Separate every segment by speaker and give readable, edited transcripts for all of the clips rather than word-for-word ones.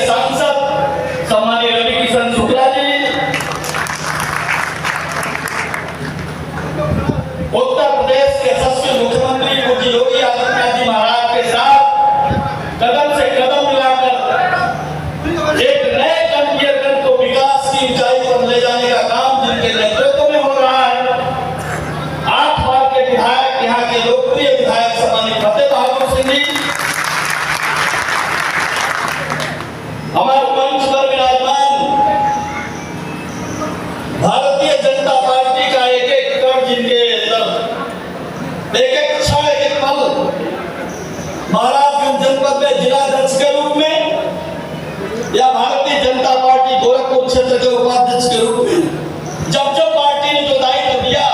Speaker 1: सांसद सम्मानीय रवि किशन शुक्ला जी, उत्तर प्रदेश के यशस्वी मुख्यमंत्री पूज्य योगी आदित्यनाथ जी महाराज के साथ कदम से कदम मिलाकर एक नए कंटियरगंज को विकास की ऊंचाई पर ले जाने का काम जिनके नेतृत्व में हो रहा है। 8 बार के विधायक, यहाँ के लोकप्रिय विधायक सम्मानित फतेह बहादुर सिंह जी, हमारे मंच पर विराजमान भारतीय जनता पार्टी का एक-एक कण, जिनके अंदर एक-एक क्षण, एक-एक पल महाराजगंज जनपद में जिलाध्यक्ष के रूप में या भारतीय जनता पार्टी गोरखपुर क्षेत्र के उपाध्यक्ष के रूप में जब पार्टी ने जो दायित्व दिया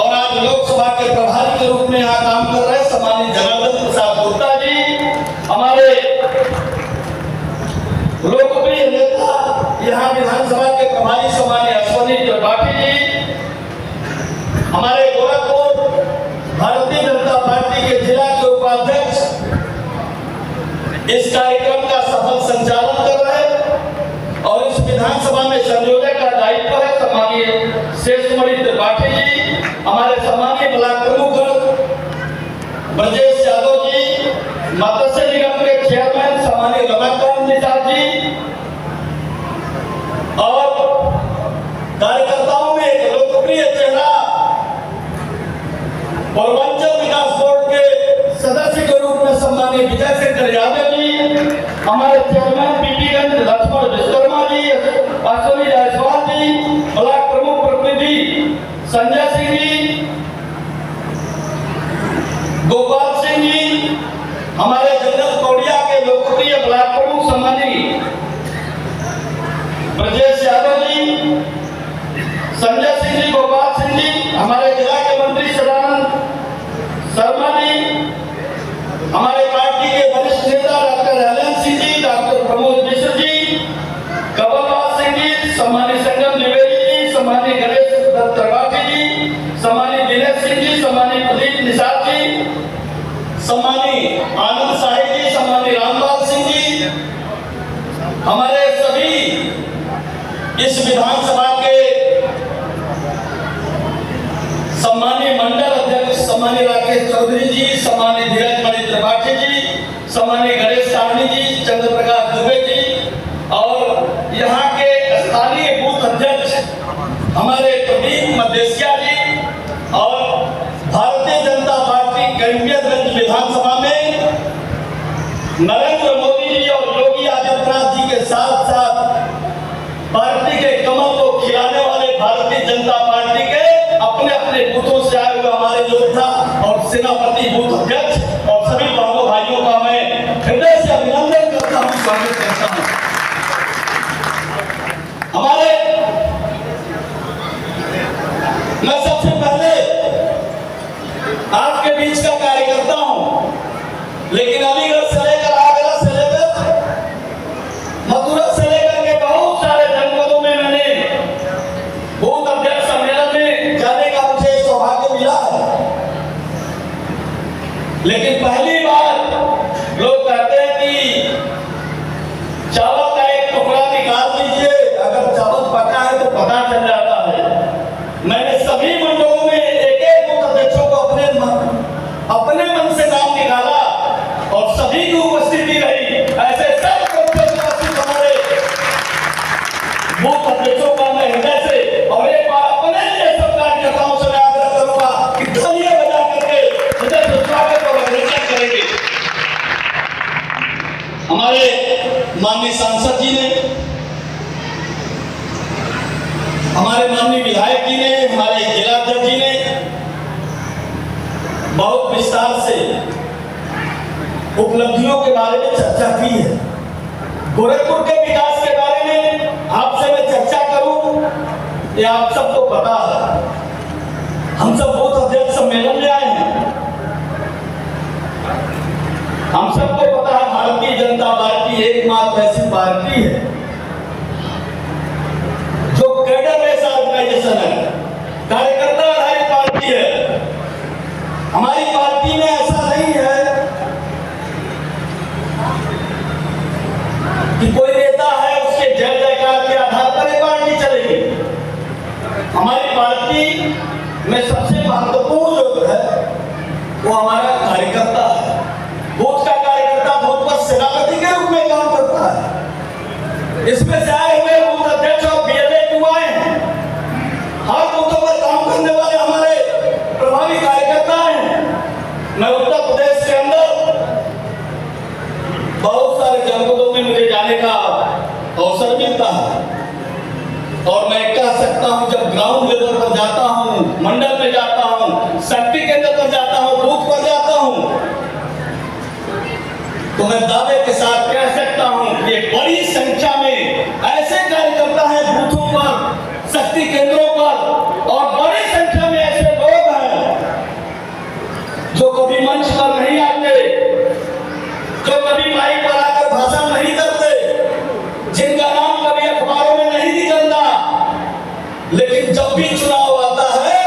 Speaker 1: और आज लोकसभा के प्रभारी के रूप में यहाँ काम कर रहे सम्मानित जनार्दन प्रसाद गुप्ता जी, हमारे लोकप्रिय नेता यहाँ विधानसभा के प्रभारी सम्मानीय अश्विनी त्रिपाठी जी, हमारे गोरखपुर भारतीय जनता पार्टी के जिला के उपाध्यक्ष इस कार्यक्रम का सफल संचालन कर रहे और इस विधानसभा में संयोजक का दायित्व है सम्मानीय शेषमणि त्रिपाठी जी, हमारे सम्मानीय ब्लॉक प्रमुख ब्रजेश यादव जी, मत्स्य निगम के चेयरमैन सम्मानीय रमाकांत निषाद जी और कार्यकर्ताओं में एक लोकप्रिय चेहरा पूर्वांचल विकास बोर्ड के सदस्य के रूप में सम्मानीय विजय शंकर यादव जी, हमारे चेयरमैन पीपीगंज लक्ष्मण विश्वकर्मा जी, अश्विनी जायसवाल जी, ब्लॉक प्रमुख प्रतिनिधि संजय सिंह जी, गोपाल सिंह जी, हमारे जंगल कौड़िया के लोकप्रिय ब्लॉक प्रमुख सम्मानीय ब्रजेश यादव जी, संजय सिंह जी, गोपाल सिंह जी, हमारे जिला के मंत्री सदानंद शर्मा जी, हमारे पार्टी के वरिष्ठ नेता doctor Elon Singh ji, doctor Pramod Mishra ji, कमलपाल Singh ji, सम्मानीय संगम द्विवेदी जी, सम्मानीय गणेश दत्त त्रिपाठी जी, सम्मानीय दिनेश सिंह जी, सम्मानीय प्रदीप निषाद जी, सम्मानीय आनंद साहिब जी, सम्मानीय रामपाल सिंह जी, हमारे सभी इस विधानसभा के सम्मानीय मंडल अध्यक्ष सम्मानीय राकेश चौधरी जी, सम्मानीय धीरज मणि त्रिपाठी जी, सम्मानीय गणेश साहनी जी, चंद्र प्रकाश दुबे जी और यहाँ के स्थानीय बूथ अध्यक्ष हमारे प्रदीप मदेशिया जी और भारतीय जनता पार्टी कंटियरगंज विधानसभा में नरेंद्र मोदी जी और योगी आदित्यनाथ जी के साथ साथ पार्टी के कमल को खिलाने वाले भारतीय जनता पार्टी के अपने अपने बूथों से आए हुए हमारे योद्धा और सेनापति बूथ अध्यक्ष और सभी बहनों भाइयों का मैं हृदय से अभिनंदन करता हूं, स्वागत करता हूं। हमारे मैं सबसे पहले आपके बीच का कार्यकर्ता हूं, लेकिन अलीगढ़ से लेकर आगरा से लेकर मथुरा से लेकर के बहुत सारे जनपदों में मैंने बूथ अध्यक्ष सम्मेलन में जाने का मुझे सौभाग्य मिला है, लेकिन पहली बार लोग कहते हैं कि चावल का एक टुकड़ा निकाल लीजिए, अगर चावल पका है तो पता चल जाता है। मैंने सभी मंडलों में एक-एक बूथ अध्यक्षों को अपने मन से नाम निकाला और सभी की उपस्थिति रही। ऐसे सब उपस्थित हमारे बूथ अध्यक्षों का मैं हृदय से और एक बार अपने लिए सब कार्यकर्ताओं से आग्रह करूंगा कि तालियां बजा करके हृदय से स्वागत और अभिनंदन करेंगे। हमारे माननीय सांसद जी ने, हमारे माननीय विधायक जी ने, हमारे जिलाध्यक्ष जी ने बहुत विस्तार से उपलब्धियों के बारे में चर्चा की है। गोरखपुर के विकास के बारे में आपसे मैं चर्चा करूं, ये आप सबको पता है। हम सब बूथ अध्यक्ष सम्मेलन में आए हैं। हम सबको पता है भारतीय जनता पार्टी एकमात्र ऐसी पार्टी है जो कैडर बेस्ड ऑर्गेनाइजेशन है, कार्यकर्ता आधारित पार्टी है। हमारी पार्टी में ऐसा नहीं है कि इसमें से आए हुए बूथ अध्यक्ष और BLA आए हैं, हर बूथों पर काम करने वाले हमारे प्रभावी कार्यकर्ता हैं। मैं उत्तर प्रदेश के अंदर बहुत सारे जनपदों में मुझे जाने का अवसर मिलता है और मैं कह सकता हूं, जब ग्राउंड लेवल पर जाता हूं, मंडल में जाता हूं, शक्ति केंद्र पर जाता हूं, बूथ पर जाता हूं, तो मैं दावे के साथ कह सकता हूं कि बड़ी संख्या में ऐसे कार्यकर्ता हैं बूथों पर, शक्ति केंद्रों पर, और बड़ी संख्या में ऐसे लोग हैं जो कभी मंच पर नहीं आते, जो कभी माइक पर आकर भाषण नहीं करते, जिनका नाम कभी अखबारों में नहीं निकलता, लेकिन जब भी चुनाव आता है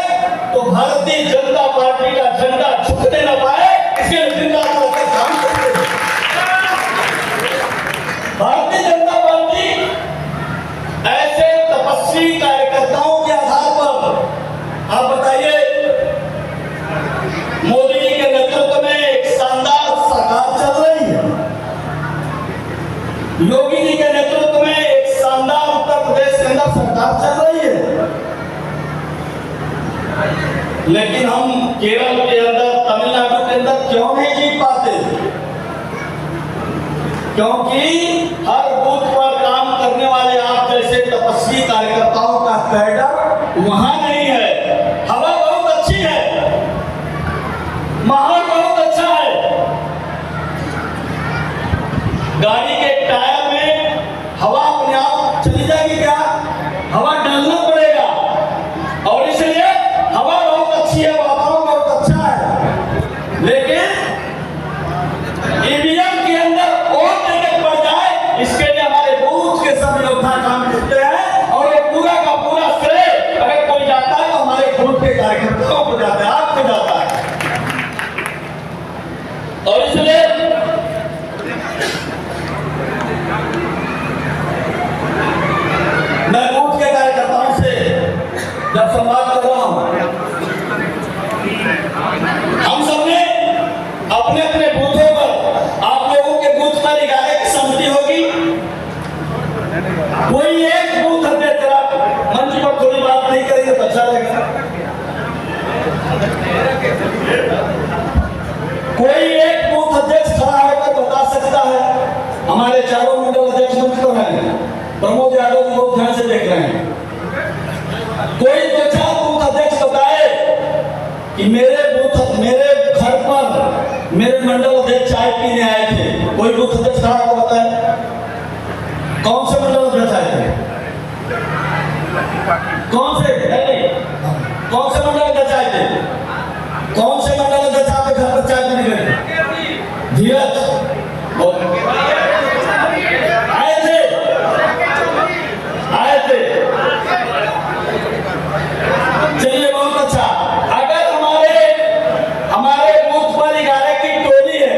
Speaker 1: तो भारतीय जनता पार्टी का झंडा झुकने न पाए इसके लिए जिंदाबाद का काम करते हैं। भारतीय जनता पार्टी ऐसे तपस्वी कार्यकर्ताओं के आधार पर, आप बताइए, मोदी जी के नेतृत्व में एक शानदार सरकार चल रही है, योगी जी के नेतृत्व में एक शानदार उत्तर प्रदेश के अंदर सरकार चल रही है, लेकिन हम केरल के अंदर, तमिलनाडु के अंदर क्यों नहीं जीत पाते? क्योंकि हर बूथ पर काम करने वाले आप जैसे तपस्वी कार्यकर्ताओं का कैडर वहां नहीं है। हवा बहुत अच्छी है, माहौल बहुत अच्छा है, गाड़ी के टायर में हवा अपने आप चली जाएगी क्या? हवा डालना पड़ेगा, और इसलिए हवा बहुत अच्छी है, वातावरण बहुत अच्छा है, लेकिन ईवीएम के अंदर वोट लेके पड़ जाए, इसके लिए हमारे बूथ के सब योद्धा काम करते हैं, और ये पूरा का पूरा श्रेय अगर कोई जाता है तो हमारे बूथ के कार्यकर्ताओं को जाता है, आपको जाता है। और इसलिए मैं बूथ के कार्यकर्ताओं से जब संवाद कर रहा हूं, हम सबने अपने अपने बूथों पर, आप लोगों के बूथ पर 11 की समिति होगी, कोई एक बूथ अध्यक्ष, मंच पर थोड़ी बात नहीं करेंगे तो अच्छा लगेगा, कोई एक बूथ अध्यक्ष खड़ा होकर बता सकता है। हमारे चारों मंडल अध्यक्ष मंच पर हैं, प्रमोद यादव जी बहुत ध्यान से देख रहे हैं, कोई 2-4 बूथ अध्यक्ष बताए कि मेरे घर पर मेरे मंडल अध्यक्ष चाय पीने आए थे। कोई बूथ अध्यक्ष खड़ा होकर बताए कौन से मंडल अध्यक्ष आए थे, कौन से मंडल अध्यक्ष आए थे, कौन से मंडल अध्यक्ष आपके घर पर चाय पीने गए? धीरज आए थे। चलिए, बहुत अच्छा। अगर हमारे बूथ पर 11 की टोली है,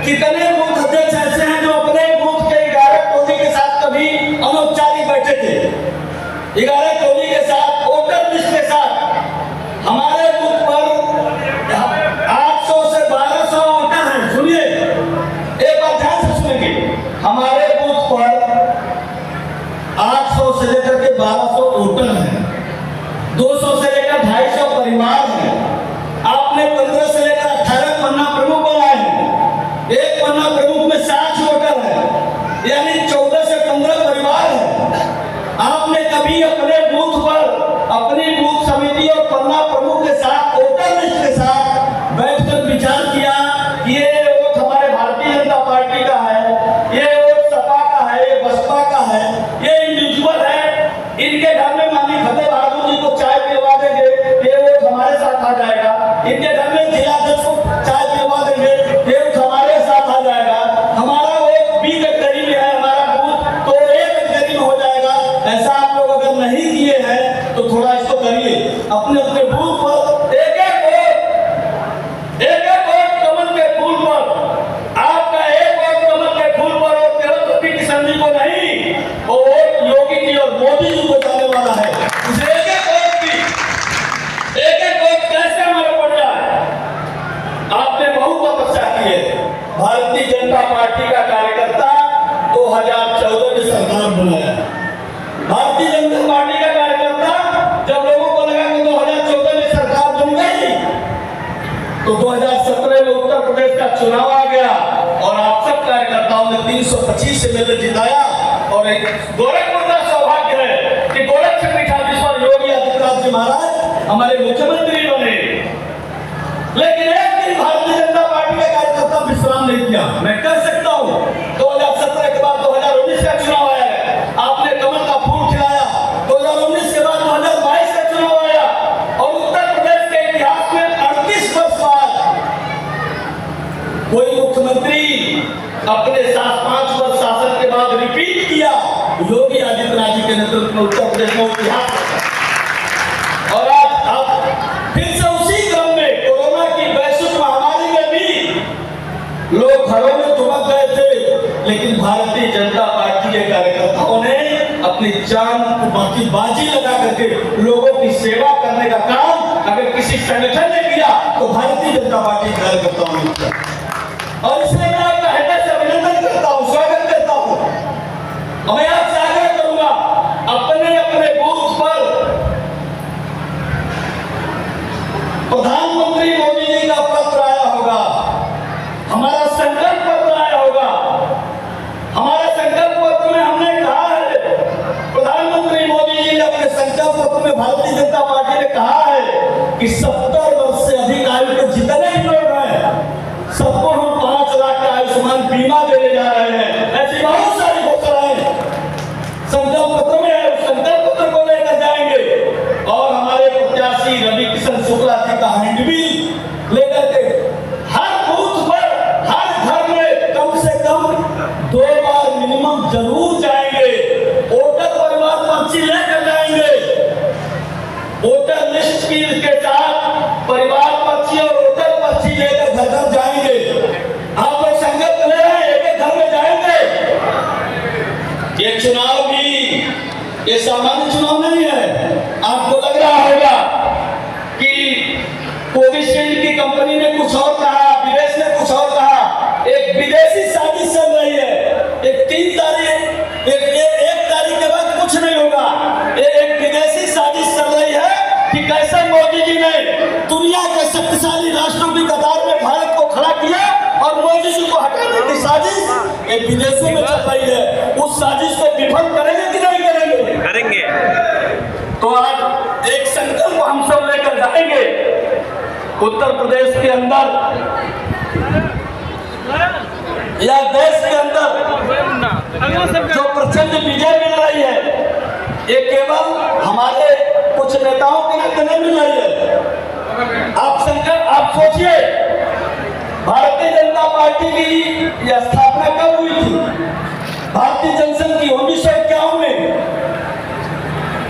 Speaker 1: कितने बूथ अध्यक्ष ऐसे हैं जो अपने बूथ के 11 टोली के साथ कभी अनौपचारिक बैठे थे? 11 टोली के साथ, वोटर लिस्ट के साथ। हमारे बूथ पर 800 से 1200 वोटर हैं। सुनिए, एक बार ध्यान से सुनेंगे, हमारे बूथ पर 800 से लेकर के 1200 वोटर हैं, 200 से लेकर 250 परिवार हैं। आपने 15 से लेकर 18 पन्ना प्रमुख बनाए हैं, एक पन्ना प्रमुख में 60 वोटर है, यानी 14 से 15 परिवार है। आपने कभी अपने बूथ पर अपनी बूथ समिति और पन्ना प्रमुख के साथ, वोटर लिस्ट के साथ बैठकर विचार किया कि ये वोट हमारे भारतीय जनता पार्टी का है, ये वोट सपा का है, ये बसपा का है, ये इंडिविजुअल है, इनके घर में माननीय फतेह बहादुर जी को चाय पिलवा देंगे, ये वोट हमारे साथ आ जाएगा, इनके घर में जिला अध्यक्ष को चाय पिलवा देंगे, ये वोट हमारे साथ आ जाएगा, हमारा वोट 20 हेक्टेयर में है, हमारा बूथ तो 1 हेक्टेयर में हो जाएगा। ऐसा आप लोग अगर नहीं किए हैं तो थोड़ा इसको करिए, अपने अपने बूथ पर एक वोट कमल के फूल पर, आपका एक वोट कमल के फूल पर, और तेरह किशन जी को नहीं, वो वोट योगी जी और मोदी जी को जाने वाला है। एक वोट कैसे हमारे पड़ जाए? आपने बहुत तपस्या की है। भारतीय जनता पार्टी का कार्यकर्ता 2014 में सरकार बना, चुनाव आ गया और आप सब कार्यकर्ताओं ने 325 से मेरे जिताया और एक गोरखपुर का सौभाग्य है कि गोरख से पीठाधीश्वर योगी आदित्यनाथ जी महाराज हमारे मुख्यमंत्री बने। लेकिन एक दिन भारतीय जनता पार्टी के कार्यकर्ता विश्राम नहीं किया। मैं कह सकता हूँ 2017 के बाद 2019 का चुनाव आया है, आपने कमल का फूल खिलाया। 2019 के बाद 2022 का चुनाव आया और उत्तर प्रदेश के इतिहास में 38 वर्ष बाद कोई मुख्यमंत्री अपने 5 वर्ष शासन के बाद रिपीट किया। योगी आदित्यनाथ जी के नेतृत्व में उत्तर प्रदेश में इतिहास। और आज आप फिर से उसी क्रम में कोरोना की वैश्विक महामारी में भी लोग घरों में दुबक गए थे, लेकिन भारतीय जनता पार्टी के कार्यकर्ताओं ने अपनी जान की बाजी लगा करके लोगों की सेवा करने का काम अगर किसी संगठन ने किया तो भारतीय जनता पार्टी के कार्यकर्ताओं ने किया। और इसलिए मैं आपका हृदय से अभिनंदन करता हूँ, स्वागत करता हूँ। मैं आपसे आग्रह करूंगा अपने अपने बूथ पर प्रधानमंत्री मोदी जी का पत्र आया होगा, हमारा संकल्प पत्र आया होगा। हमारे संकल्प पत्र में हमने कहा है, प्रधानमंत्री मोदी जी ने अपने संकल्प पत्र में भारतीय जनता पार्टी ने कहा है कि 70 वर्ष से अधिक आयु के जितने भी लोग हैं सबको हम 5 लाख का आयुष्मान बीमा देने जा रहे हैं। ऐसी बहुत सारी घोषणाएं संकल्प पत्र में है, संकल्प पत्र को लेकर जाएंगे। और हमारे प्रत्याशी रवि किशन शुक्ला जी का हैंडबिल लेकर के हर बूथ पर हर घर में कम से कम 2 बार मिनिमम जरूर जाएंगे। वोटर परिवार पर्ची लेकर जाएंगे, वोटर लिस्ट के साथ परिवार पर्ची और वोटर पर्ची लेकर घर घर जाएंगे। आप लोग संकल्प ले रहे हैं, एक घर में जाएंगे। ये चुनाव भी ये सामान्य चुनाव नहीं है। आपको लग रहा होगा कि कोविशील्ड की कंपनी ने कुछ और कहा, विदेश ने कुछ और कहा। एक विदेशी साजिश चल रही है। एक 1 तारीख के बाद कुछ नहीं होगा। एक विदेशी साजिश चल रही है कि कैसे मोदी जी ने दुनिया के शक्तिशाली राष्ट्रों की कतार में भारत को खड़ा किया और मोदी जी को हटाने की साजिश एक विदेशों में चल रही है। उस साजिश को विफल करेंगे कि नहीं करेंगे?
Speaker 2: करेंगे।
Speaker 1: तो आज एक संकल्प हम सब लेकर जाएंगे। उत्तर प्रदेश के अंदर या देश के अंदर जो प्रचंड विजय मिल रही है, ये केवल हमारे कुछ नेताओं के नाते नहीं मिल रही है। आप सोचिए, भारतीय जनता पार्टी की यह स्थापना कब हुई थी? भारतीय जनसंघ की 1951 में।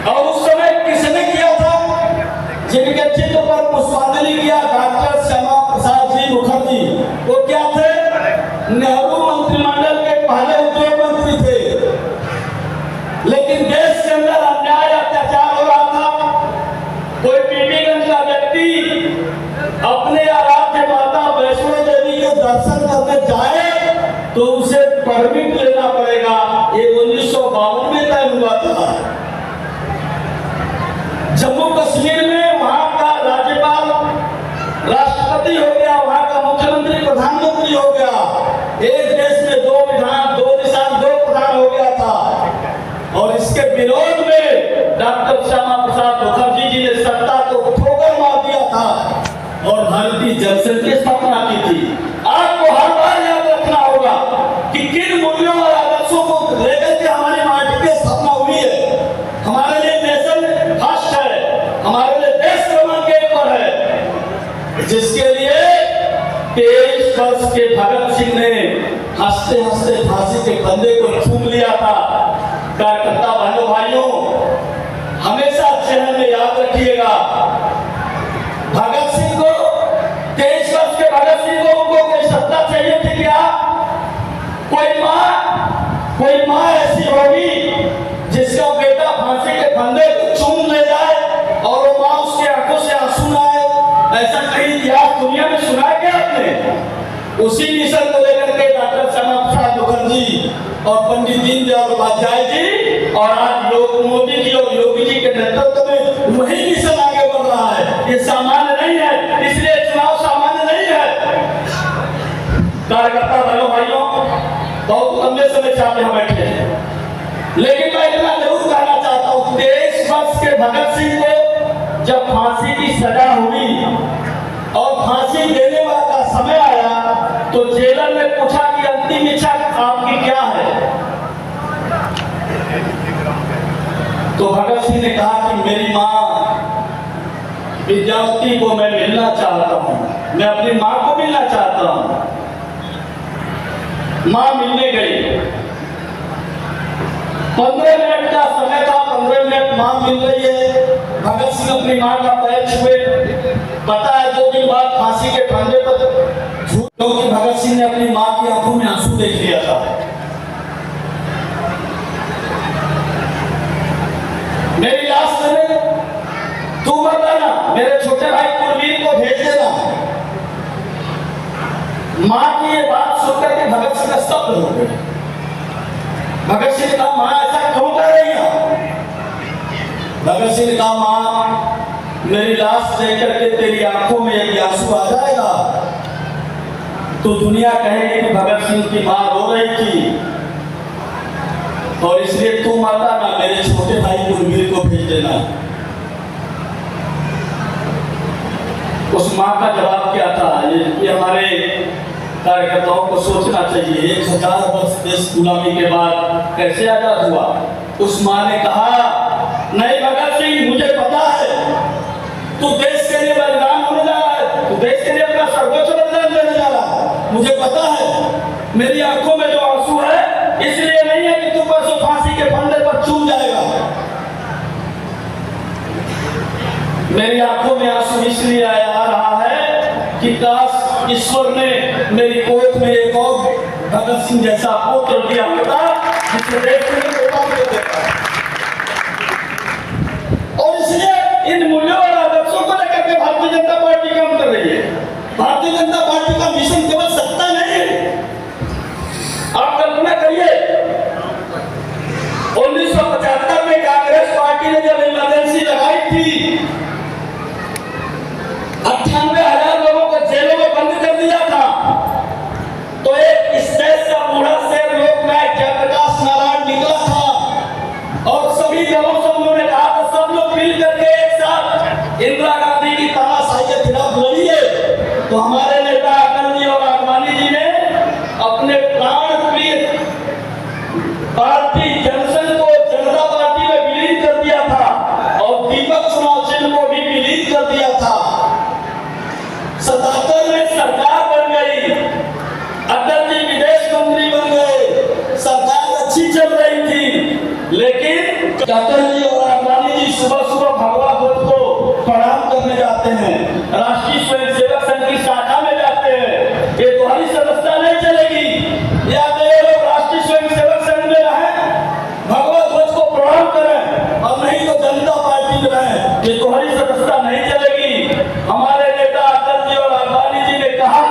Speaker 1: और उस समय किसने किया था? जिनके चित्र पर पुष्पांजलि किया डॉक्टर श्यामा प्रसाद जी मुखर्जी। वो क्या थे? नेहरू मंत्रिमंडल के पहले उद्योग मंत्री थे। लेकिन देश के अंदर अन्याय अत्याचार हो रहा था। कोई पीपीगंज का व्यक्ति अपने आराध्य माता वैष्णो देवी के दर्शन करने जाए तो उसे परमिट लेना पड़ेगा। ये 1952 में तय हुआ था। जम्मू कश्मीर में वहां का राज्यपाल राष्ट्रपति हो गया, वहां का मुख्यमंत्री प्रधानमंत्री हो गया। एक देश में 2 विधान, 2 निशान, 2 प्रधान हो गया था। और इसके विरोध में डॉक्टर श्यामा प्रसाद मुखर्जी जी ने सत्ता को ठोकर मार दिया था और भारतीय जनसंघ की स्थापना की थी। आपको हर बार याद रखना होगा कि किन मूल्यों और आदर्शों को लेकर के हमारी पार्टी की स्थापना हुई है। हमारे लिए नेशन फर्स्ट है, हमारे लिए देश क्रमांक 1 पर है, जिसके लिए 23 वर्ष के भगत सिंह ने हंसते हंसते फांसी के फंदे को चूम लिया था। कार्यकर्ता बहनों भाइयों, हमेशा जहन में याद रखिएगा, भगत सिंह को 23 वर्ष के भगत सिंह को उनको कोई सत्ता चाहिए थी क्या? कोई माँ ऐसी होगी जिसका बेटा फांसी के फंदे को चूम ले जाए और वो माँ उसके आंखों से आंसू ना आए? ऐसा कहीं इतिहास दुनिया में सुना है क्या आपने? उसी मिशन को लेकर के डॉक्टर श्यामा प्रसाद मुखर्जी और पंडित दीनदयाल उपाध्याय जी और आज लोग मोदी जी और योगी जी के नेतृत्व में वही मिशन आगे बढ़ रहा है। ये सामान्य नहीं है, इसलिए चुनाव सामान्य नहीं है। भाइयों बहुत लंबे समय से आप यहाँ बैठे हैं, लेकिन मैं इतना जरूर कहना चाहता हूँ, 23 वर्ष के भगत सिंह को जब फांसी की सजा हुई और फांसी देने वाला समय आया तो जेलर ने पूछा कि अंतिम इच्छा आपकी क्या है? तो भगत सिंह ने कहा कि मेरी माँ विद्यावती को मैं मिलना चाहता हूँ, मैं अपनी माँ को मिलना चाहता हूँ। माँ मिलने गई, 15 मिनट का समय था, 15 मिनट माँ मिल रही है। भगत सिंह अपनी माँ का पैर छुए। पता है 2 दिन बाद फांसी के फंदे पर क्योंकि भगत सिंह ने अपनी माँ की आंखों में आंसू देख लिया था। मेरी लाश में तू मत आना, मेरे छोटे भाई कुलवीर को भेज देना। माँ की ये बात सुनकर के भगत सिंह स्तब्ध हो गए। भगत सिंह का माँ ऐसा क्यों कर रही है? भगत सिंह का माँ मेरी लाश देख करके तेरी आंखों में यदि आंसू आ जाएगा तो दुनिया कहेगी कि भगत सिंह की माँ रो रही थी, और इसलिए तू माता ना मेरे छोटे भाई कुलवीर को भेज देना। उस माँ का जवाब क्या था? ये हमारे कार्यकर्ताओं को सोचना चाहिए। 1000 वर्ष देश गुलामी के बाद कैसे आजाद हुआ? उस माँ ने कहा, नहीं भगत सिंह, मुझे पता है तू देश के लिए बलिदान होने जा रहा है, तू देश के लिए अपना सर्वोच्च बलिदान देने जा रहा है। मुझे पता है, मेरी आंखों में जो आंसू है इसलिए नहीं है कि तू परसों फांसी के फंदे पर चूम जाएगा। मेरी आंखों में आंसू इसलिए आ रहा है कि काश ईश्वर ने मेरी कोख में एक और भगत सिंह जैसा पुत्र दिया होता जिसे देखने को देता। और इसलिए इन मूल्यों और आदर्शों को लेकर के भारतीय जनता पार्टी काम कर रही है। भारतीय जनता पार्टी का मिशन केवल सत्ता नहीं है। आप कल्पना करिए, 1975 में कांग्रेस पार्टी ने जब इमरजेंसी लगाई थी, 98,000 लोगों को जेलों में बंद कर दिया था, तो एक इस देश का बूढ़ा शेर लोकनायक जयप्रकाश नारायण निकला था और सभी दलों से उन्होंने कहा था सब लोग मिल करके एक साथ इंदिरा गांधी की तानाशाही के खिलाफ लड़िए। तो हमारे नेता अटल जी और आडवाणी जी ने अपने प्राण प्रिय पार्टी जनसंघ को जनता पार्टी में विलीन कर दिया था और दीपक चुनाव चिन्ह को भी विलीन कर दिया था। 77 में सरकार बन गई, अटल जी विदेश मंत्री बन गए, सरकार अच्छी चल रही थी, लेकिन अटल जी और आडवाणी जी सुबह सुबह भगवा ध्वज को प्रणाम करने जाते हैं, राष्ट्रीय स्वयंसेवक संघ की शाखा में जाते हैं। ये तुम्हारी व्यवस्था नहीं चलेगी। या तो ये लोग राष्ट्रीय स्वयंसेवक संघ में रहें, भगवा ध्वज को प्रणाम करें, और नहीं तो जनता पार्टी में रहें। ये तुम्हारी व्यवस्था नहीं चलेगी। हमारे नेता अटल जी और आडवाणी जी ने कहा,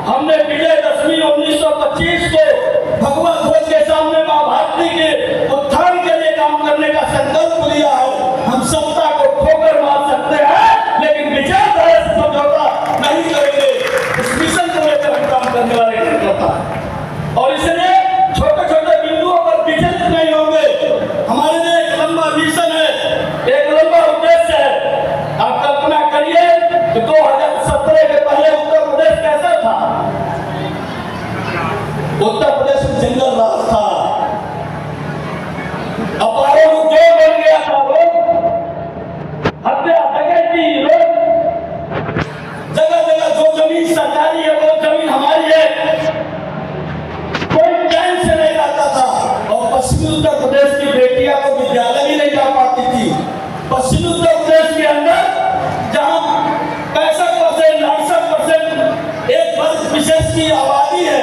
Speaker 1: हमने विजयदशमी 1925 को भगवा ध्वज के सामने मां भारती के उत्थान के लिए काम करने का संकल्प लिया है। हम सत्ता को ठोकर मार सकते हैं, लेकिन विचारधारा से समझौता नहीं करेंगे। इस मिशन को लेकर हम काम करने वाले कार्यकर्ता हैं, और इसलिए छोटे छोटे बिंदुओं पर विचलित नहीं होंगे। हमारे लिए एक लंबा मिशन है, एक लंबा उद्देश्य है। आप कल्पना करिए कि 2017 के पहले उत्तर प्रदेश कैसा था? उत्तर प्रदेश में जंगल राज था, अपारों उद्योग बन गया था, हत्या डकैती, जगह जगह जो जमीन सरकारी है वो जमीन हमारी है, कोई चैन से नहीं रहता था। और पश्चिमी उत्तर प्रदेश की बेटियां तो विद्यालय भी नहीं जा पाती थी। पश्चिमी उत्तर प्रदेश के अंदर जहां 65%, 68% एक वर्ग विशेष की आबादी है,